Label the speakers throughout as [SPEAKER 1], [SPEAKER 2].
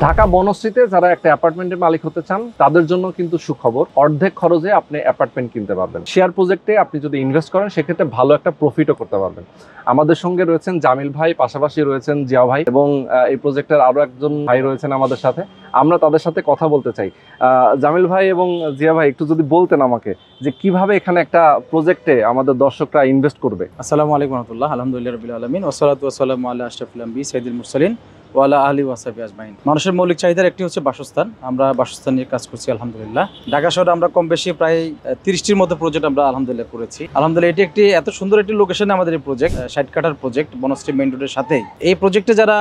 [SPEAKER 1] ঢাকা বনশ্রীতে যারা একটা অ্যাপার্টমেন্টের মালিক হতে চান তাদের জন্য কিন্তু সুখবর, অর্ধেক খরচে আপনি অ্যাপার্টমেন্ট কিনতে পারবেন। শেয়ার প্রজেক্টে আপনি যদি ইনভেস্ট করেন সেক্ষেত্রে ভালো একটা প্রফিটও করতে পারবেন। আমাদের সঙ্গে রয়েছেন জামিল ভাই, পাশাপাশি রয়েছেন জিয়া ভাই এবং এই প্রজেক্টের আরো একজন ভাই রয়েছেন আমাদের সাথে। আমরা তাদের সাথে কথা বলতে চাই। জামিল ভাই এবং জিয়া ভাই একটু যদি বলতেন আমাকে যে কিভাবে এখানে একটা প্রজেক্টে আমাদের দর্শকরা ইনভেস্ট করবে।
[SPEAKER 2] আসসালামু আলাইকুম রাহমাতুল্লাহ, আলহামদুলিল্লাহ রাব্বিল আলামিন, ওয়াসসালাতু ওয়াসসালামু আলা আশরাফিল আম্বিয়া সাইয়্যিদুল মুরসালিন ওয়া আলা আলিহি ওয়া সাহবিহি আজমাইন। মানুষের মৌলিক চাহিদার একটি হচ্ছে বাসস্থান। আমরা বাসস্থান নিয়ে কাজ করছি আলহামদুলিল্লাহ। ঢাকা শহরে আমরা কম বেশি প্রায় 30টির মতো প্রজেক্ট আমরা আলহামদুলিল্লাহ করেছি। আলহামদুলিল্লাহ এটি একটি এত সুন্দর একটি লোকেশনে আমাদের এই প্রজেক্ট, 60 কাঠার প্রজেক্ট, বনশ্রী মেইন রোডের সাথেই। এই প্রজেক্টে যারা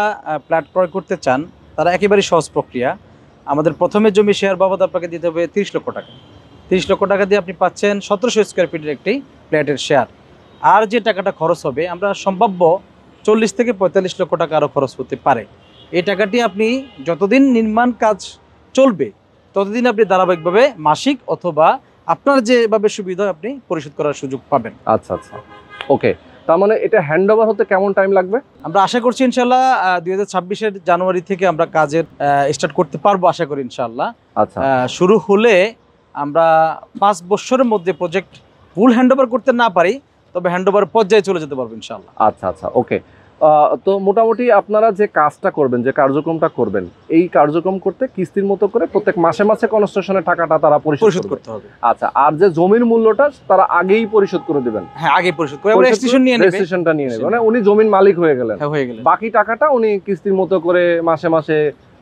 [SPEAKER 2] ফ্ল্যাট ক্রয় করতে চান তারা একেবারেই সহজ প্রক্রিয়া। আমাদের প্রথমে জমি শেয়ার বাবদ আপনাকে দিতে হবে 30 লক্ষ টাকা। 30 লক্ষ টাকা দিয়ে আপনি পাচ্ছেন 1700 স্কোয়ার ফিটের একটি ফ্ল্যাটের শেয়ার। আর যে টাকাটা খরচ হবে, আমরা সম্ভাব্য 40 থেকে 45 লক্ষ টাকা আরও খরচ হতে পারে। এই টাকাটি আপনি যতদিন নির্মাণ কাজ চলবে ততদিন আপনি ধারাবাহিকভাবে মাসিক অথবা আপনার যেভাবে সুবিধা আপনি পরিশোধ করার সুযোগ পাবেন।
[SPEAKER 1] আচ্ছা আচ্ছা, ওকে। তার মানে এটা হ্যান্ড ওভার হতে কেমন টাইম লাগবে?
[SPEAKER 2] আমরা আশা করছি ইনশাল্লাহ 2026-এর জানুয়ারি থেকে আমরা কাজের স্টার্ট করতে পারবো আশা করি ইনশাল্লাহ।
[SPEAKER 1] আচ্ছা,
[SPEAKER 2] শুরু হলে আমরা 5 বছরের মধ্যে প্রজেক্ট ফুল হ্যান্ড ওভার করতে না পারি, তবে হ্যান্ড ওভার পর্যায়ে চলে যেতে পারবো ইনশাল্লাহ।
[SPEAKER 1] আচ্ছা আচ্ছা, ওকে। তো মোটামুটি আপনারা যে কাজটা করবেন, যে কার্যক্রমটা করবেন, এই কার্যক্রম করতে কিস্তির মতো করে প্রত্যেক মাসে মাসে কনস্ট্রাকশনের টাকাটা তারা পরিশোধ করতে হবে। আচ্ছা, আর যে জমির মূল্যটা তারা আগেই পরিশোধ করে দিবেন?
[SPEAKER 2] হ্যাঁ, আগে পরিশোধ করে রেজিস্ট্রেশন নিয়ে নেবে।
[SPEAKER 1] রেজিস্ট্রেশনটা নিয়ে নেবে, মানে উনি জমির মালিক হয়ে গেলেন।
[SPEAKER 2] হ্যাঁ, হয়ে গেলেন।
[SPEAKER 1] বাকি টাকাটা উনি কিস্তির মতো করে মাসে মাসে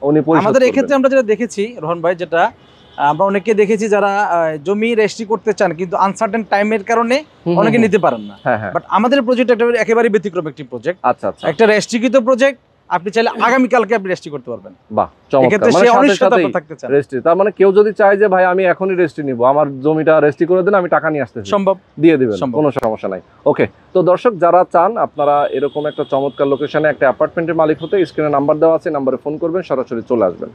[SPEAKER 1] উনি পরিশোধ করবেন।
[SPEAKER 2] আমাদের এই ক্ষেত্রে আমরা যেটা দেখেছি রোহন ভাই, যেটা আমরা অনেকে দেখেছি যারা জমি রেজিস্ট্রি করতে চান কিন্তু আনসার্টেন টাইমের কারণে অনেকে নিতে পারেন না। বাট আমাদের প্রজেক্ট একেবারে ব্যতিক্রম একটি প্রজেক্ট।
[SPEAKER 1] আচ্ছা আচ্ছা,
[SPEAKER 2] একটা রেজিস্ট্রিকৃত প্রজেক্ট, আপনি চাইলে আগামী কালকে আপনি রেজিস্ট্রি করতে পারবেন।
[SPEAKER 1] বাহ, চমৎকার। মানে
[SPEAKER 2] অনিশ্চয়তা থাকতে চান
[SPEAKER 1] রেজিস্ট্রি, তার মানে কেউ যদি চায় যে ভাই আমি এখনই রেজিস্ট্রি নিব, আমার জমিটা রেজিস্ট্রি করে দেন, আমি টাকা নিয়ে আসতেছি,
[SPEAKER 2] সম্ভব,
[SPEAKER 1] দিয়ে দিবেন, কোনো সমস্যা নাই। ওকে, তো দর্শক যারা চান আপনারা এরকম একটা চমৎকার লোকেশনে একটা অ্যাপার্টমেন্টের মালিক হতে, স্ক্রিনে নাম্বার দেওয়া আছে, নাম্বারে ফোন করবেন, সরাসরি চলে আসবেন।